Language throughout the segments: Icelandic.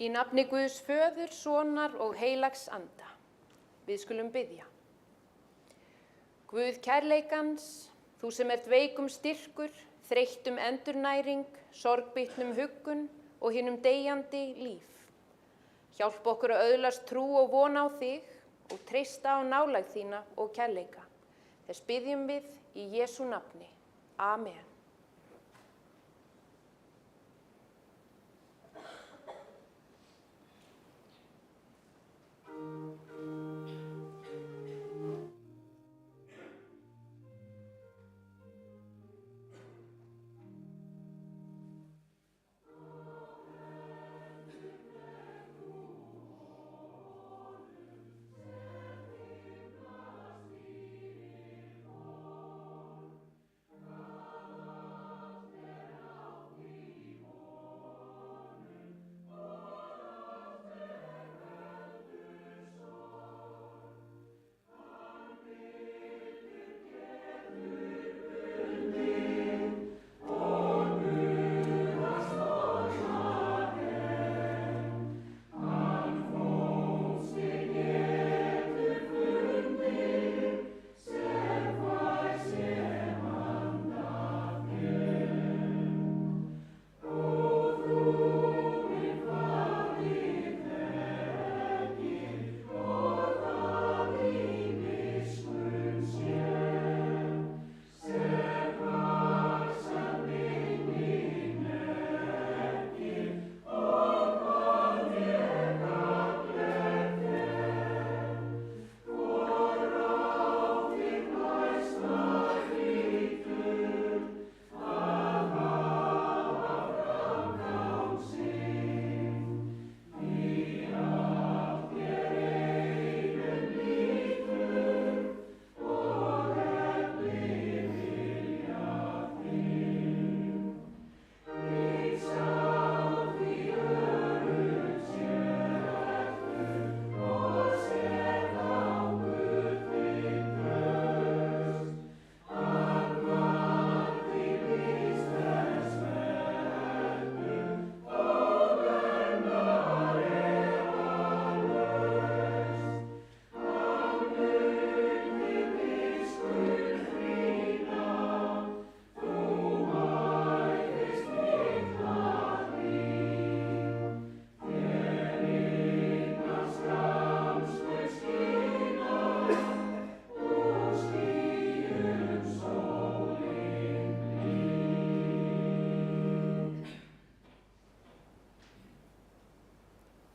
Í nafni Guðs Föður, Sonar og heilags anda. Við skulum biðja. Guð kærleikans, þú sem ert veikum styrkur, þreyttum endurnæring, sorgbytnum huggun og hinum deyjandi líf. Hjálp okkur að öðlast trú og vona á þig og treysta á nálægð þína og kærleika. Þess biðjum við í Jesú nafni. Amen.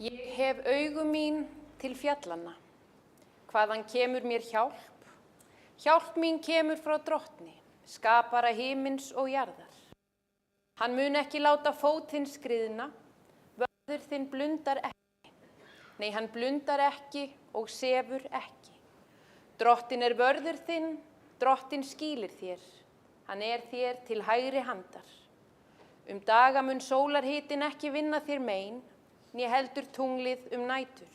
Ég hef augu mín til fjallanna, hvaðan kemur mér hjálp? Hjálp mín kemur frá Drottni, skapara himins og jarðar. Hann mun ekki láta fót þinn skriðna, vörður þinn blundar ekki. Nei, hann blundar ekki og sefur ekki. Drottin er vörður þinn, Drottin skýlir þér, hann er þér til hægri handar. Daga mun sólarhitin ekki vinna þér mein, né heldur tunglið nætur.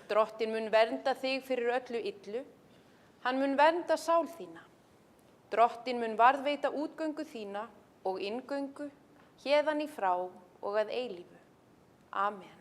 Drottin mun vernda þig fyrir öllu illu, hann mun vernda sál þína. Drottin mun varðveita útgöngu þína og inngöngu, héðan í frá og að eilífu. Amen.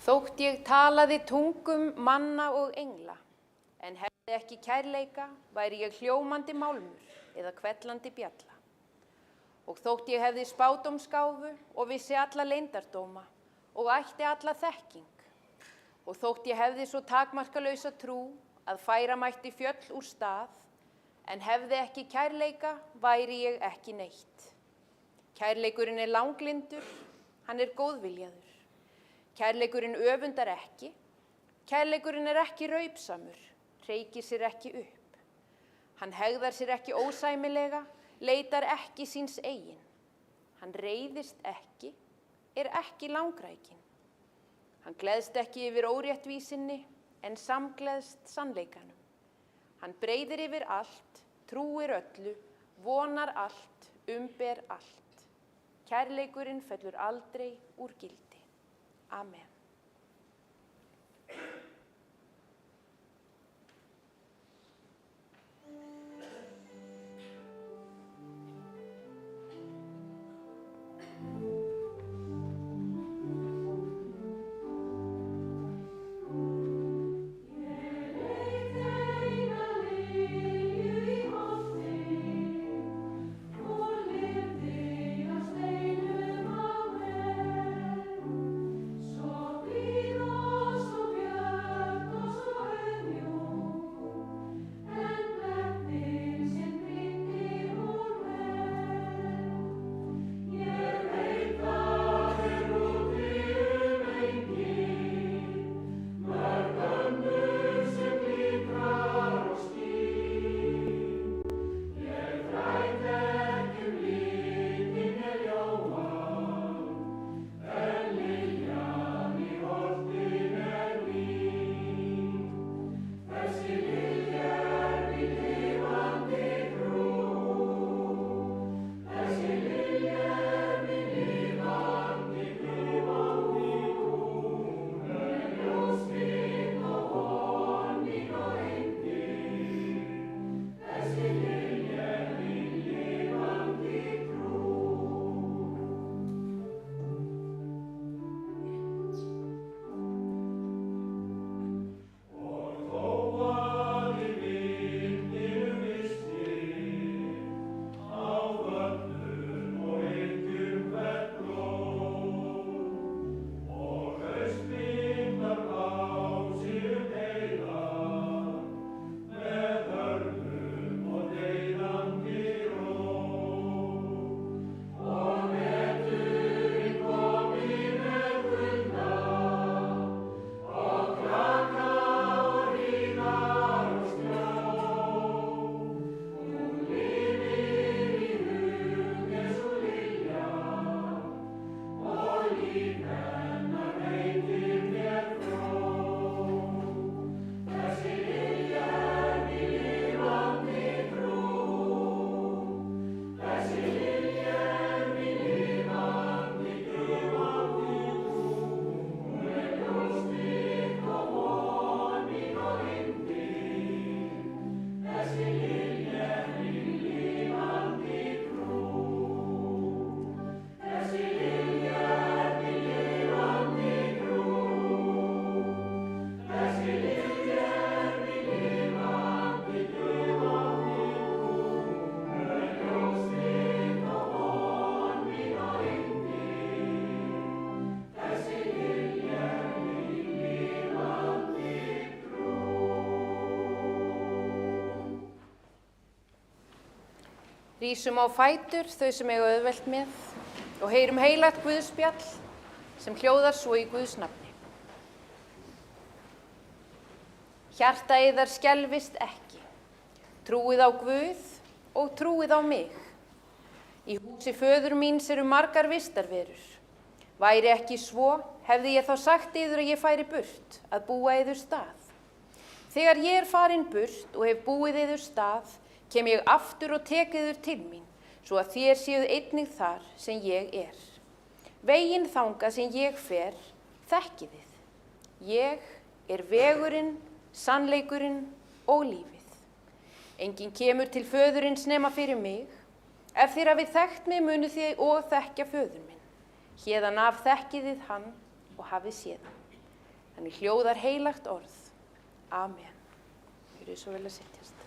Þótt ég talaði tungum manna og engla, en hefði ekki kærleika, væri ég hljómandi málmur eða hvellandi bjalla. Og þótt ég hefði spádómsgáfu og vissi alla leyndardóma og ætti alla þekking, og þótt ég hefði svo takmarkalausa trú að færa mætti fjöll úr stað, en hefði ekki kærleika, væri ég ekki neitt. Kærleikurinn langlyndur, hann góðviljaður. Kærleikurinn öfundar ekki, kærleikurinn ekki raupsamur, hreykir sér ekki upp. Hann hegðar sér ekki ósæmilega, leitar ekki síns eigin. Hann reiðist ekki, ekki langrækinn. Hann gleðst ekki yfir óréttvísinni, en samgleðst sannleikanum. Hann breiðir yfir allt, trúir öllu, vonar allt, umber allt. Kærleikurinn fellur aldrei úr gildi. Amen. Rísum á fætur þau sem eiga auðvelt með og heyrum heilagt Guðspjall sem hljóðar svo í Guðs nafni. Hjarta yðar skelfist ekki, trúið á Guð og trúið á mig. Í húsi föður míns eru margar vistarverur. Væri ekki svo, hefði ég þá sagt yður að ég færi burt, að búa yður stað. Þegar ég farin burt og hef búið yður stað, kem ég aftur og tek yður til mín, svo að þér séuð einnig þar sem ég er. Veginn þangað sem ég fer, þekkið þið. Ég er vegurinn, sannleikurinn og lífið. Enginn kemur til föðurins nema fyrir mig. Ef þér hafið þekkt mig, munuð þið og þekkja föður minn. Héðan af þekkið þið hann og hafið séð hann. Þannig hljóðar heilagt orð. Amen. Gjörið svo vel að setjast.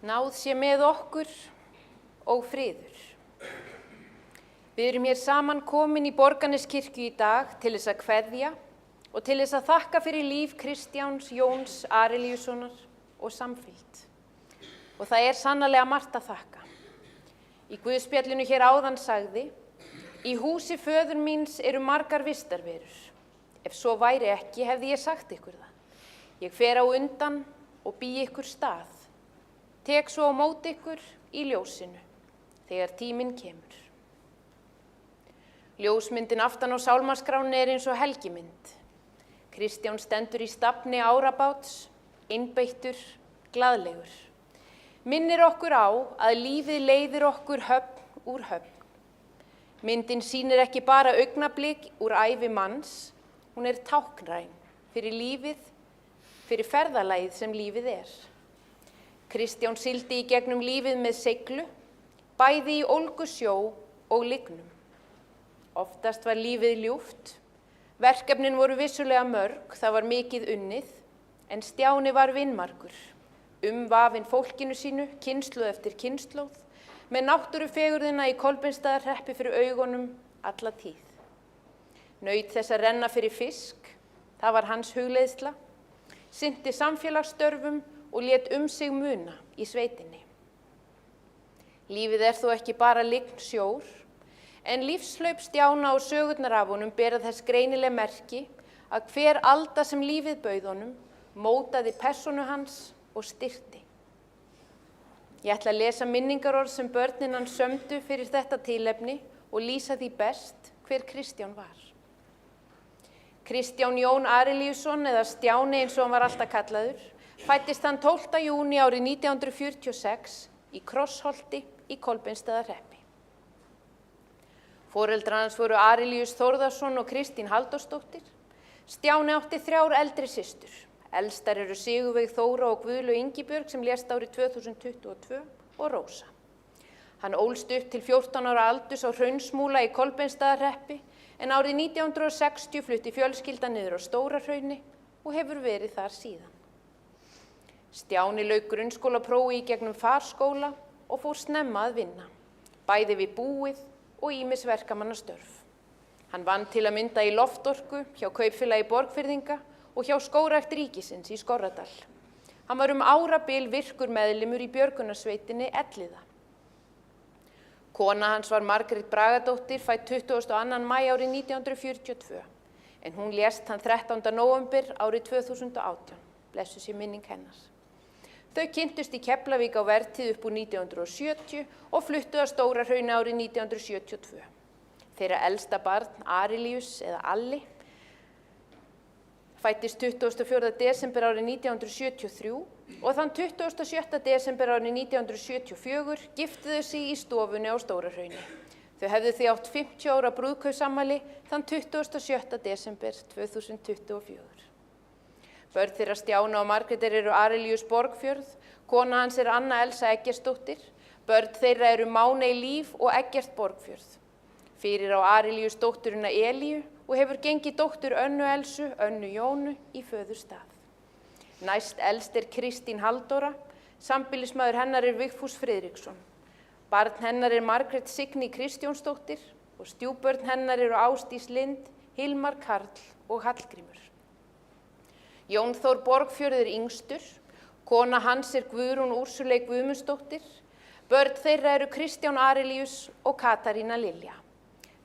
Náð sé með okkur og friður. Við erum hér saman komin í Borgarneskirkju í dag til þess að kveðja og til þess að þakka fyrir líf Kristjáns Jóns Arilíussonar og samfylgd. Og það er sannarlega margt að þakka. Í Guðspjallinu hér áðan sagði: Í húsi föður míns eru margar vistarverur. Ef svo væri ekki, hefði ég sagt ykkur það. Ég fer á undan og bý ykkur stað. Tek svo á móti ykkur í ljósinu, þegar tíminn kemur. Ljósmyndin aftan á sálmaskránni er eins og helgimynd. Kristján stendur í stafni árabáts, einbeittur, glaðlegur. Minnir okkur á að lífið leiðir okkur höfn úr höfn. Myndin sýnir ekki bara augnablik úr ævi manns, hún er táknræn fyrir lífið, fyrir ferðalagið sem lífið er. Kristján sigldi í gegnum lífið með seiglu, bæði í ólgusjó og lygnum. Oftast var lífið ljúft. Verkefnin voru vissulega mörg, það var mikið unnið, en Stjáni var vinmargur, umvafinn fólkinu sínu, kynslóð eftir kynslóð, með náttúrufegurðina í Kolbeinsstaðahreppi fyrir augunum alla tíð. Naut þess að renna fyrir fisk, það var hans hugleiðsla, sinnti samfélagsstörfum og lét sig muna í sveitinni. Lífið þó ekki bara lygn sjór, en lífslaup Stjána og sögurnar af honum bera þess greinileg merki að hver alda sem lífið bauð honum mótaði persónu hans og styrkti. Ég ætla að lesa minningarorð sem börnin hans sömdu fyrir þetta tilefni og lýsa því best hver Kristján var. Kristján Jón Arilíusson, eða Stjáni eins og hann var alltaf kallaður, fæddist hann 12. júní árið 1946 í Krossholti í Kolbeinsstaðahreppi. Foreldrar hans voru Arilíus Þórðarson og Kristín Halldórsdóttir. Stjáni átti 3 eldri systur. Elstar eru Sigurveig Þóra og Guðlaug Ingibjörg sem lést árið 2022 og Rósa. Hann ólst upp til 14 ára aldurs á Hraunsmúla í Kolbeinsstaðahreppi en árið 1960 flutti fjölskyldan niður á Stórahrauni og hefur verið þar síðan. Stjáni lauk grunnskólaprófi í gegnum farskóla og fór snemma að vinna, bæði við búið og ýmis verkamannastörf. Hann vann til að mynda í loftorku, hjá Kaupfélagi Borgfirðinga og hjá Skógrækt ríkisins í Skorradal. Hann var árabil virkur meðlimur í björgunarsveitinni Elliða. Kona hans var Margrét Bragadóttir, fædd 22. maí árið 1942, en hún lést hann 13. nóvember árið 2018, blessuð sé minning hennar. Þau kynntust í Keflavík á vertíð upp úr 1970 og fluttu að Stórahrauni árið 1972. Þeirra elsta barn, Arilíus eða Alli, fæddist 24. desember árið 1973 og þann 27. desember árið 1974 giftuðu sig í stofunni á Stórahrauni. Þau hefðu því átt 50 ára brúðkaupsafmæli þann 27. desember 2024. Börn þeirra Stjána og Margrétar eru Arilíus Borgfjörð, kona hans Anna Elsa Eggertsdóttir, börn þeirra eru Máney Líf og Eggert Borgfjörð. Fyrir á Arilíus dótturina Elíu og hefur gengið dóttur Önnu Elsu, Önnu Jónu í föðurstað. Næst elst Kristín Halldóra, sambýlismaður hennar Vigfús Friðriksson. Barn hennar Margrét Signý Kristjónsdóttir og stjúpbörn hennar eru Ásdís Lind, Hilmar Karl og Hallgrímur. Jón Þór Borgfjörð yngstur, kona hans Guðrún Úrsulei Guðmundsdóttir, börn þeirra eru Kristján Arilíus og Katarína Lilja.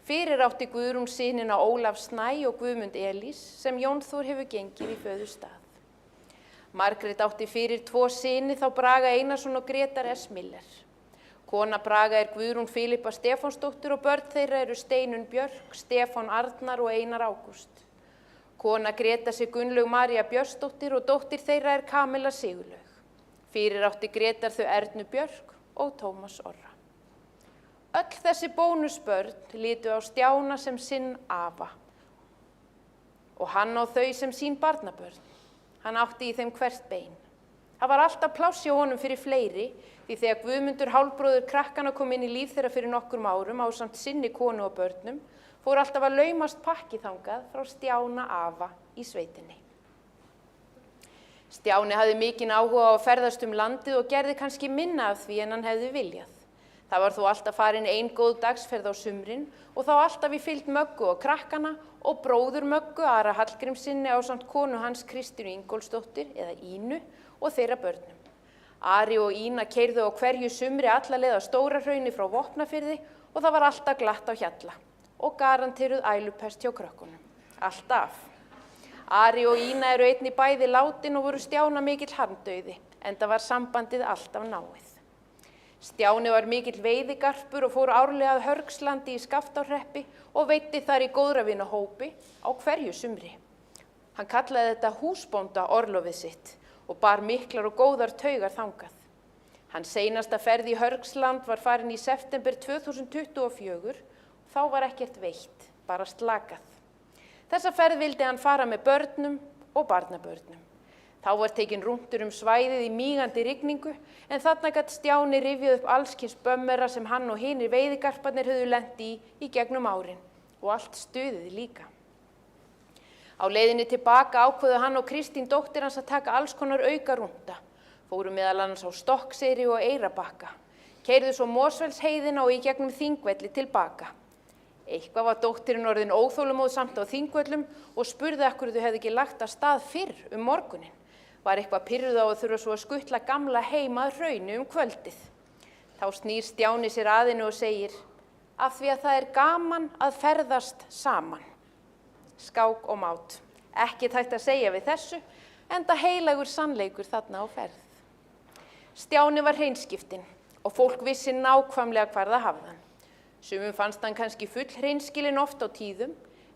Fyrir átti Guðrún synina Ólaf Snæ og Guðmund Elís sem Jón Þór hefur gengið í föðurstað. Margrét átti fyrir 2 syni þá Braga Einarsson og Grétar S. Miller. Kona Braga Guðrún Filippa Stefánsdóttir og börn þeirra eru Steinunn Björk, Stefán Arnar og Einar Ágúst. Kona Grétars Gunnlaug María Björnsdóttir og dóttir þeirra Kamilla Sigurlaug. Fyrir átti Grétar þau Ernu Björk og Tómas Orra. Öll þessi bónusbörn litu á Stjána sem sinn afa og hann á þau sem sín barnabörn. Hann átti í þeim hvert bein. Það var alltaf pláss hjá honum fyrir fleiri því þegar Guðmundur hálfbróðir krakkana kom inn í líf þeirra fyrir nokkrum árum ásamt sinni konu og börnum, fór alltaf að laumast pakki þangað frá Stjána afa í sveitinni. Stjáni hafði mikinn áhuga á að ferðast landið og gerði kannski minna af því en hann hefði viljað. Það var þó alltaf farin ein góð dagsferð á sumrin og þá alltaf í fylgd Möggu og krakkana og bróður Möggu, Ara Hallgrímssyni ásamt konu hans Kristínu Ingólfsdóttir eða Ínu og þeirra börnum. Ari og Ína keyrðu á hverju sumri alla leið á Stórahrauni frá Vopnafirði og það var alltaf glatt á hjalla og garanteruð ælupest hjá krökkunum. Alltaf. Ari og Ína eru einnig bæði látin og voru Stjána mikill harmdauði, enda var sambandið alltaf náið. Stjáni var mikill veiðigarpur og fór árlega að Hörgslandi í Skaftárhreppi og veiddi þar í góðravinahópi á hverju sumri. Hann kallaði þetta húsbónda orlofið sitt og bar miklar og góðar taugar þangað. Hans seinasta ferð í Hörgsland var farin í september 2024, þá var ekkert veitt, bara slakað. Þessa ferð vildi hann fara með börnum og barnabörnum. Þá var tekinn rúntur svæðið í mígandi rigningu, en þarna gat Stjáni rifjað upp allskyns bömmera sem hann og hinir veiðigarparnir höfðu lent í gegnum árin. og allt stuðið líka. Á leiðinni tilbaka ákváðu hann og Kristín dóttir hans að taka alls konar aukarúnda, fóru meðal annars á Stokkseyri og Eyrarbakka, keyrðu svo Mosfellsheiðina og í gegnum Þingvelli tilbaka. Eitthvað var dóttirinn orðin óþolinmóð samt á Þingvöllum og spurði af hverju þau hefðu ekki lagt af stað fyrr morguninn. Var eitthvað pirruð á að þurfa svo að skutla gamla heima að Hrauni kvöldið. Þá snýr Stjáni sér að henni og segir, af því að það gaman að ferðast saman. Skák og mát, ekkert hægt að segja við þessu, enda heilagur sannleikur þarna á ferð. Stjáni var hreinskiptinn og fólk vissi nákvæmlega hvar það hafði hann. Sumum fannst hann kannski full hreinskilinn oft á tíðum,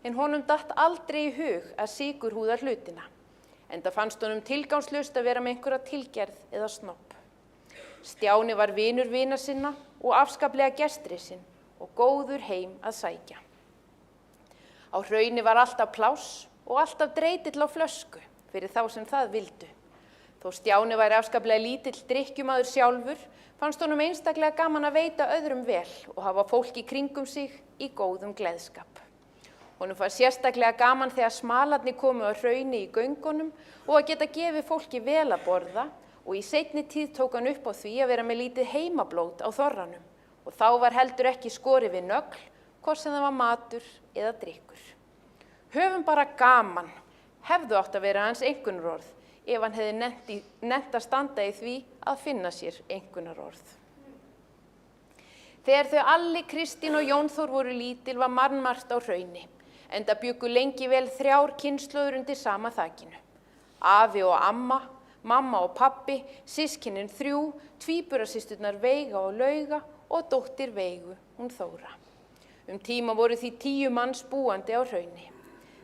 en honum datt aldrei í hug að sykurhúða hlutina. Enda fannst honum tilgangslaust að vera með einhverja tilgerð eða snobb. Stjáni var vinur vina sinna og afskaplega gestrisinn og góður heim að sækja. Á Hrauni var alltaf pláss og alltaf dreitill á flösku fyrir þá sem það vildu. Þó Stjáni væri afskaplega lítill drykkjumaður sjálfur, fannst honum einstaklega gaman að veita öðrum vel og hafa fólk í kringum sig í góðum gleðskap. Honum fannst sérstaklega gaman þegar smalarnir komu á Hrauni í göngunum og að geta gefið fólki vel að borða og í seinni tíð tók hann upp á því að vera með lítið heimablót á þorranum og þá var heldur ekki skorið við nögl, hvort sem það var matur eða drykkur. Höfum bara gaman, hefðu átt að vera hans einkunnarorð ef hann hefði nennt að standa í því að finna sér einkunnarorð. Þegar þau Alli, Kristín og Jón Þór voru lítil var mannmargt á Hrauni, enda bjuggu lengi vel 3 kynslóðir undir sama þakinu. Afi og amma, mamma og pabbi, systkinin 3, tvíburasysturnar Veiga og Lauga og dóttir Veigu, hún Þóra. Tíma voru því 10 manns búandi á Hrauni.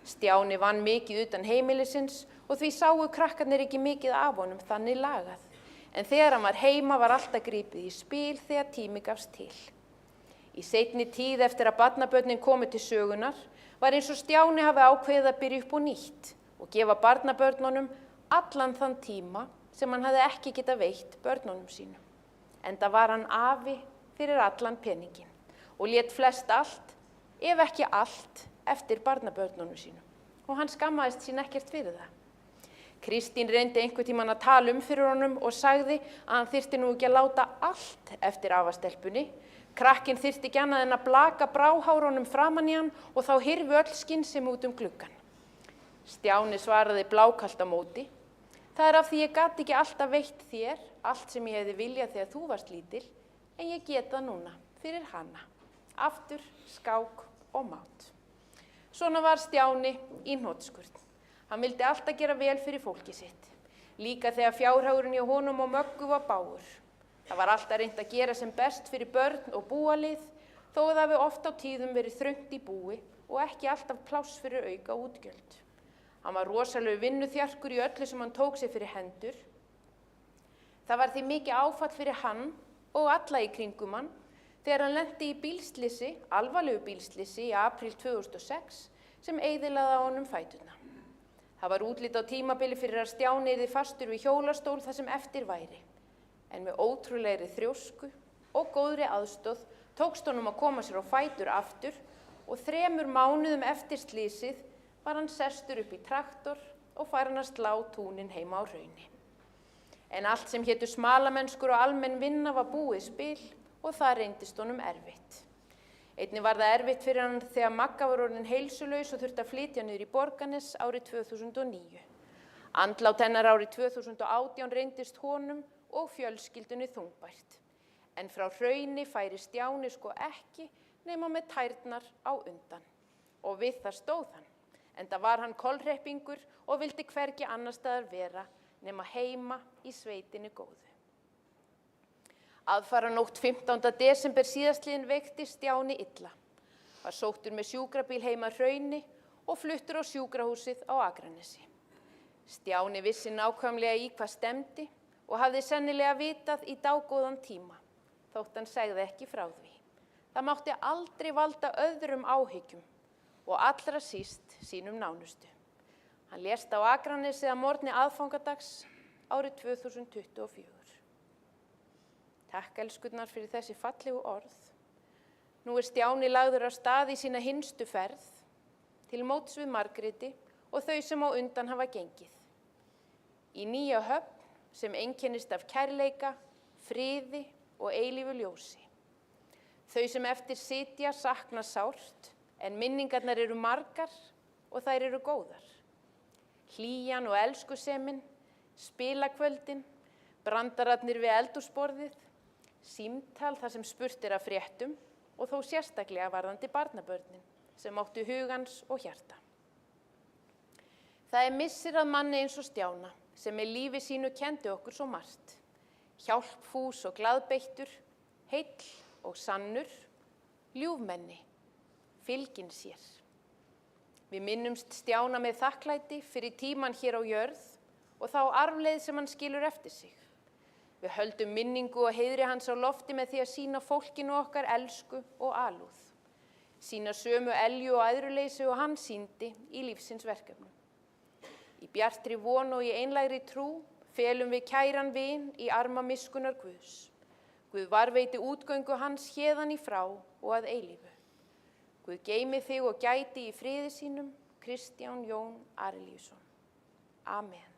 Stjáni vann mikið utan heimilisins og því sáu krakkarnir ekki mikið af honum þannig lagað. En þegar hann var heima var alltaf gripið í spil þegar tími gafst til. Í seinni tíð eftir að barnabörnin komu til sögunar var eins og Stjáni hafi ákveðið að byrja upp á nýtt og gefa barnabörnunum allan þann tíma sem hann hafði ekki getað veitt börnunum sínum. Enda var hann afi fyrir allan peningin og lét flest allt, ef ekki allt, eftir barnabörnunum sínum og hann skammaðist sín ekkert fyrir það. Kristín reyndi einhvern tímann að tala fyrir honum og sagði að hann þyrfti nú ekki að láta allt eftir afastelpunni. Krakkinn þyrfti ekki annað en að blaka bráhárunum framan í hann og þá hyrfu öll skynsemi út gluggann. Stjáni svaraði blákalt á móti. Það af því ég gat ekki alltaf veitt þér, allt sem ég hefði viljað þegar þú varst lítil, en ég get það núna fyrir hana. Aftur, skák og mát. Svona var Stjáni í hnotskurn. Hann vildi alltaf gera vel fyrir fólki sitt. Líka þegar fjárhagurinn hjá honum og Möggu var bágur. Það var alltaf reynt að gera sem best fyrir börn og búalið, þó það hafi oft á tíðum verið þröngt í búi og ekki alltaf pláss fyrir auka útgjöld. Hann var rosalegu vinnuþjarkur í öllu sem hann tók sér fyrir hendur. Það var því mikið áfall fyrir hann og alla í kringum hann þegar hann lenti í bílslysi, alvarlegu bílslysi í apríl 2006 sem eyðilagði á honum fæturna. Það var útlit á tímabili fyrir að Stjáni yrði fastur við hjólastól þar sem eftir væri. En með ótrúlegri þrjósku og góðri aðstoð tókst honum að koma sér á fætur aftur og 3 mánuðum eftir slysið var hann sestur upp í traktor og farinn að slá túnin heima á Hrauni. En allt sem hétu smalamennskur og almenn vinna var búið spil og það reyndist honum erfitt. Einnig var það erfitt fyrir hann þegar Magga var orðin heilsulaus og þurfti að flytja niður í Borgarnes árið 2009. Andlát hennar árið 2018 reyndist honum og fjölskyldunni þungbært. En frá Hrauni færi Stjáni sko ekki nema með tærnar á undan. Og við það stóð hann, enda var hann kolhreppingur og vildi hvergi annar staðar vera nema heima í sveitinni góðu. Aðfaranótt 15. desember síðastliðinn veikti Stjáni illa. Var sóttur með sjúkrabíl heima Hrauni og fluttur á sjúkrahúsið á Akranesi. Stjáni vissi nákvæmlega í hvað stemdi og hafði sennilega vitað í dágóðan tíma, þótt hann segði ekki frá því. Það mátti aldrei valda öðrum áhyggjum og allra síst sínum nánustu. Hann lést á Akranesi að morgni aðfangadags árið 2024. Takk elskurnar fyrir þessi fallegu orð Nú Stjáni lagður af stað í sína hinstu ferð, til móts við Margréti og þau sem á undan hafa gengið. Í nýja höfn sem einkennist af kærleika, friði og eilífu ljósi. Þau sem eftir sitja sakna sárt, en minningarnar eru margar og þær eru góðar. Hlýjan og elskusemin, spilakvöldin, brandararnir við eldhúsborðið, símtal þar sem spurt af fréttum og þó sérstaklega varðandi barnabörnin sem áttu hugans og hjarta. Það missir að manni eins og Stjána sem með lífi sínu kenndi okkur svo margt. Hjálpfús og glaðbeittur, heill og sannur, ljúfmenni, fylginn sér. Við minnumst Stjána með þakklæti fyrir tímann hér á jörð og þá arfleið sem hann skilur eftir sig. Við höldum minningu og heiðri hans á lofti með því að sýna fólkinu okkar elsku og alúð. Sýna sömu elju og æðruleysi og hann sýndi í lífsins verkefnum. Í bjartri von og í einlægri trú felum við kæran vin í arma miskunnar Guðs. Guð varveiti útgöngu hans héðan í frá og að eilífu. Guð geymi þig og gæti í friði sínum, Kristján Jón Arilíusson. Amen.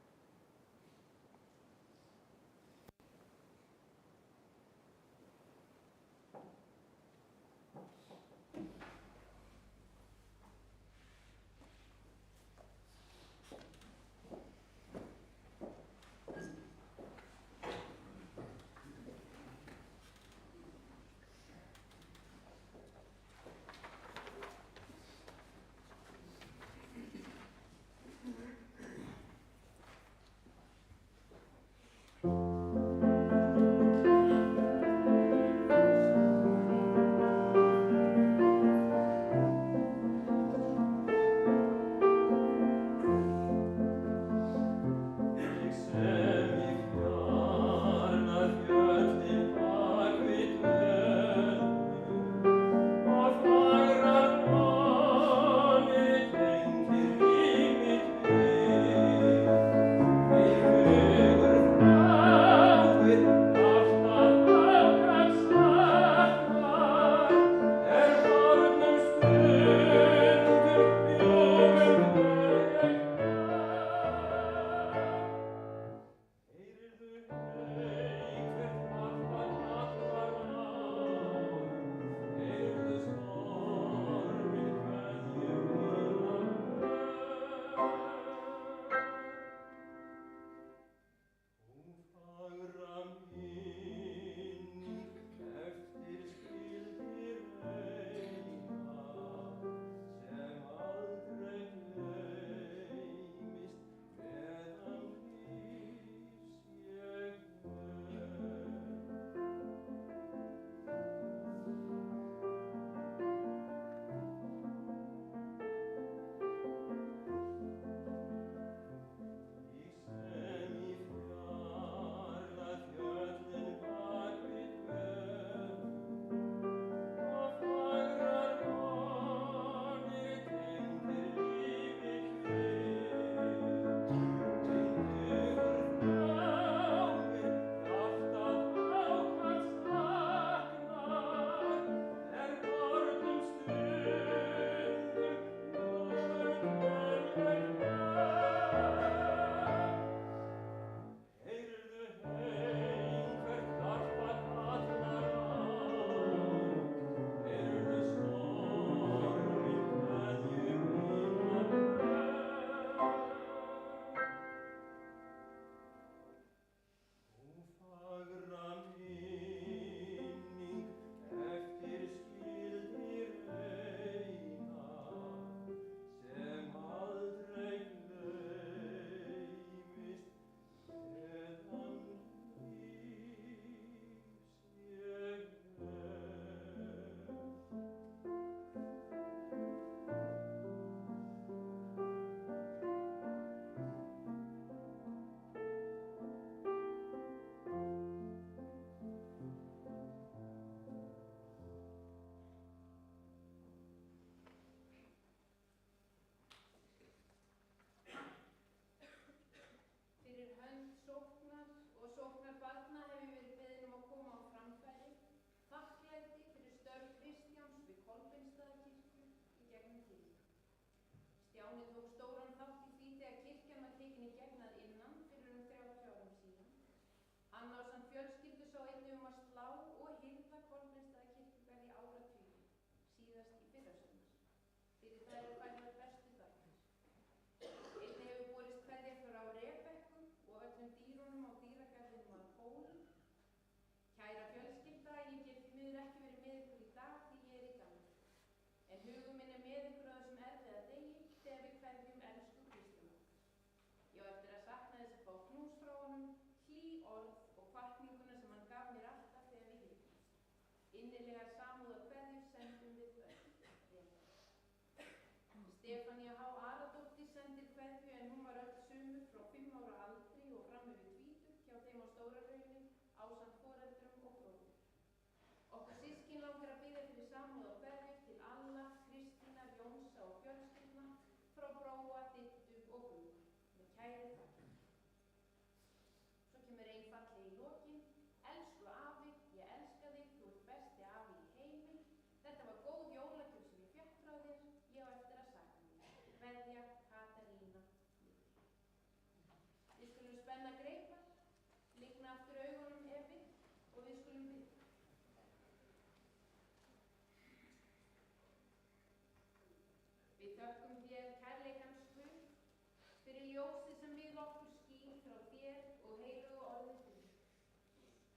ljósið sem við okkur skín frá þér og heilugu orðið þín.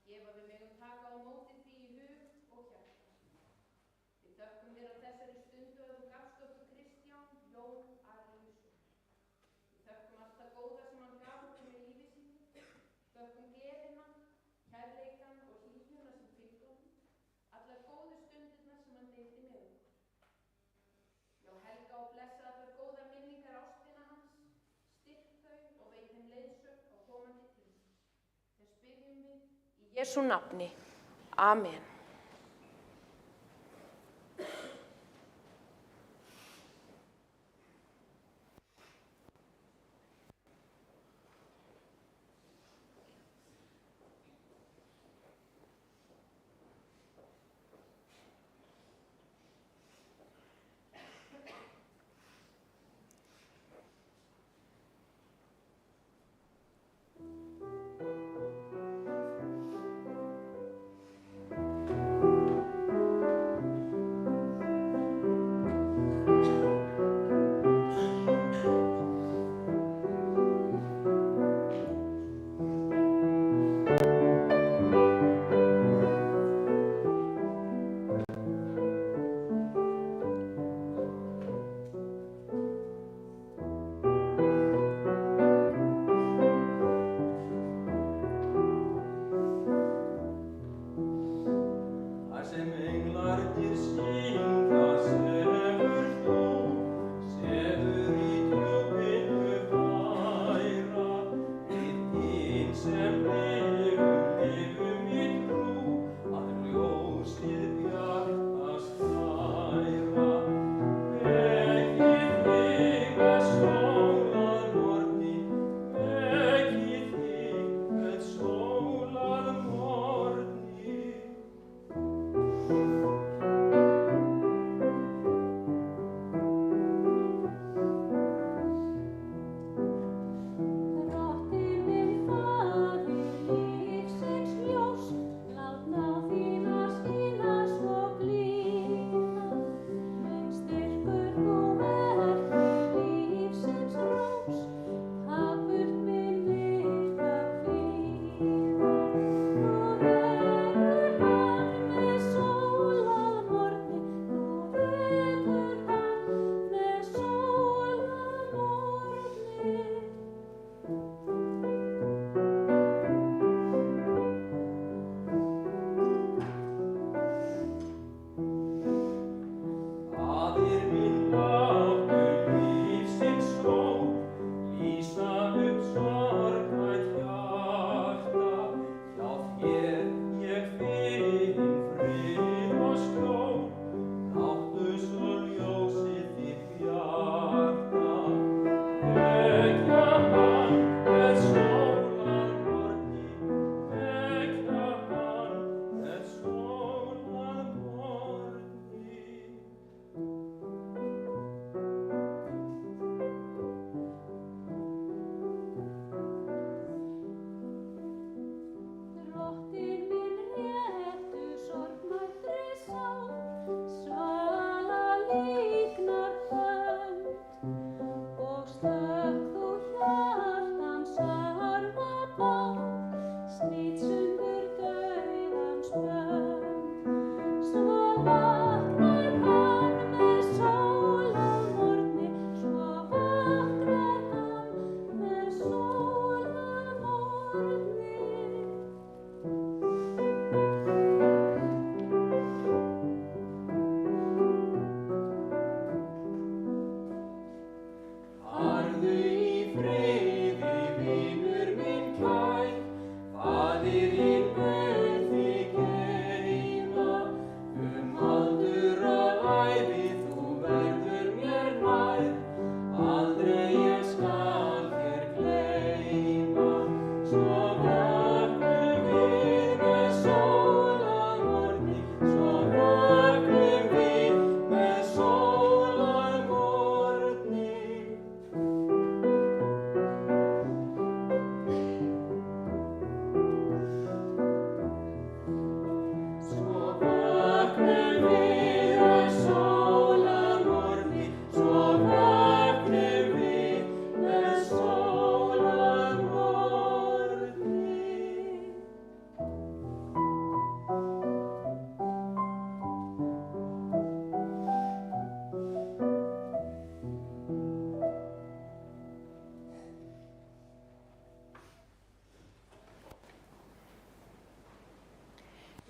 Gefa við megum taka á móti því í hug og hjarta. Við þökkum þér á þessari stundu að þú gafst okkur Kristján Jón Aríusson. Við þökkum allt það góða sem hann gaf okkur með lífi sínu. Þökkum gleðina, kærleikan og hlýjuna sem fylgdi honum. Allar góðu stundirnar sem hann deildi með okkur. Já, helga og blessa allar góðar minningar ástvina hans, styrk þau og veit þeim leiðsögn á komandi tíð. Þess biðjum við í Jesú nafni. Amen.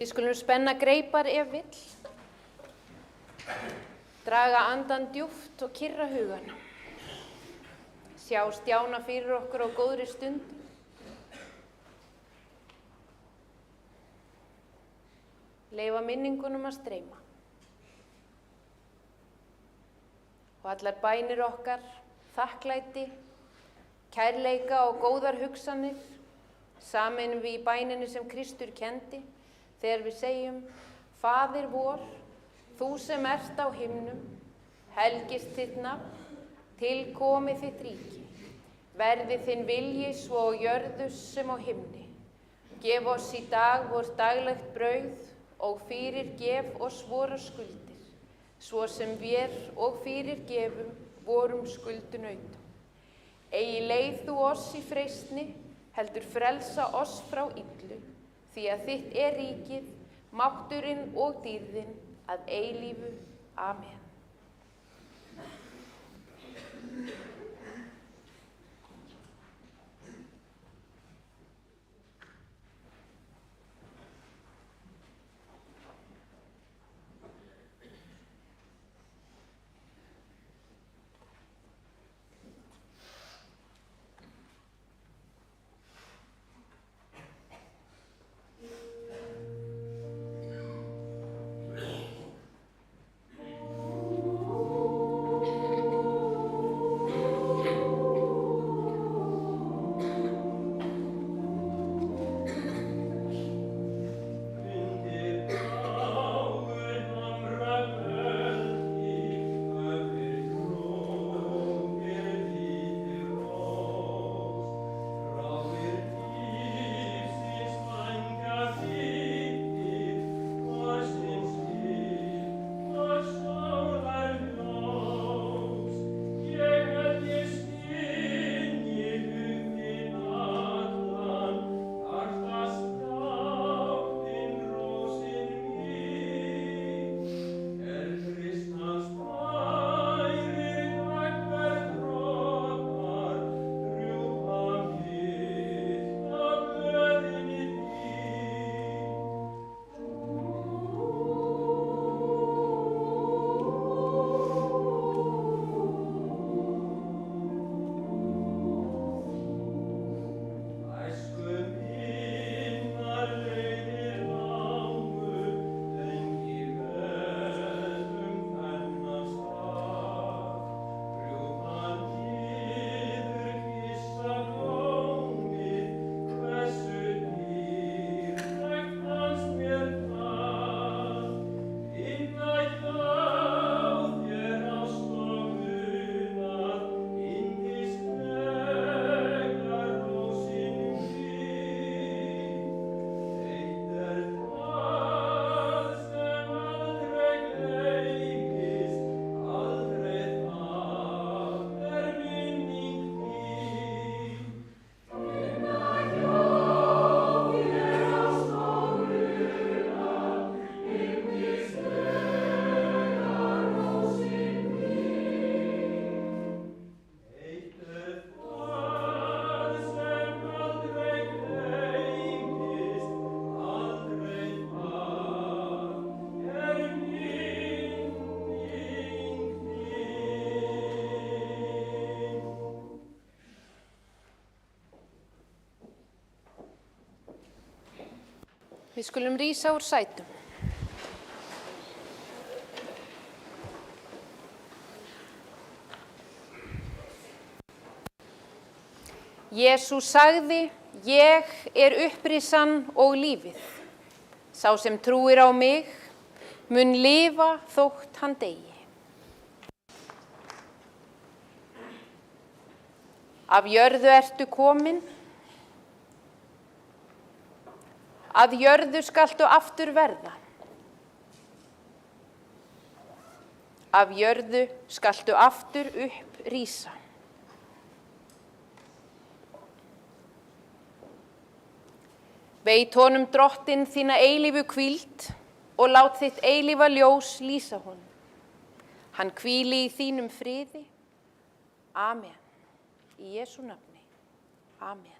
Við skulum spenna greipar ef vill, draga andan djúpt og kyrra hugan, sjá Stjána fyrir okkur á góðri stund, leyfa minningunum að streyma. Og allar bænir okkar, þakklæti, kærleika og góðar hugsanir, sameinum við í bæninu sem Kristur kendi, þegar við segjum: Faðir vor, þú sem ert á himnum, helgist þitt nafn, tilkomi þitt ríki, verði þinn vilji svo á jörðu sem á himni. Gef oss í dag vort daglegt brauð og fyrirgef oss vorar skuldir, svo sem vér og fyrirgefum vorum skuldunautum. Eigi leið þú oss í freistni, heldur frelsa oss frá illu, því að þitt er ríkið, mátturinn og dýrðin að eilífu. Amen. Við skulum rísa úr sætum. Jesús sagði: Ég er upprisan og lífið. Sá sem trúir á mig mun lifa þótt hann deyi. Af jörðu ertu komin, að jörðu skaltu aftur verða. Af jörðu skaltu aftur upp rísa. Veit honum Drottinn þína eilífu hvíld og lát þitt eilífa ljós lýsa honum. Hann hvíli í þínum friði. Amen. Í Jesú nafni. Amen.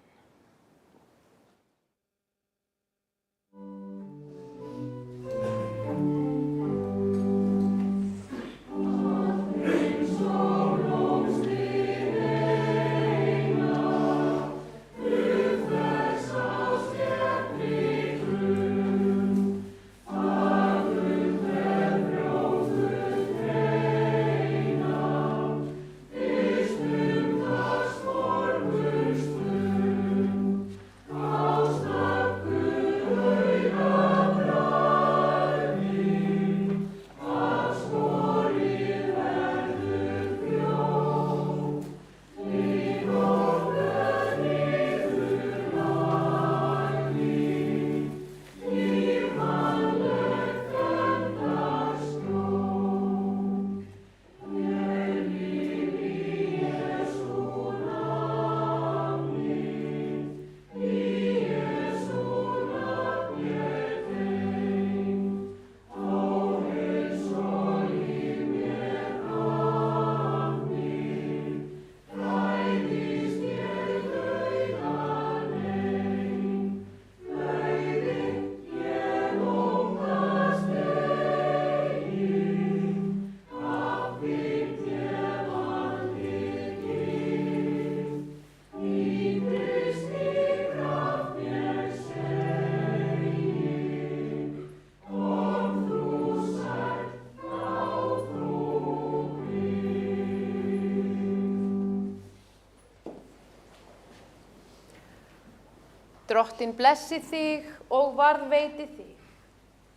Drottinn blessi þig og varðveiti þig.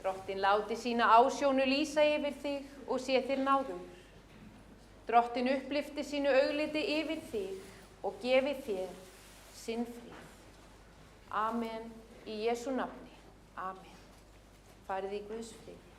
Drottinn láti sína ásjónu lýsa yfir þig og sé þér náðugur. Drottinn upplyfti sínu augliti yfir þig og gefi þér sinn frið. Amen. Í Jesú nafni. Amen. Farið í Guðs frið.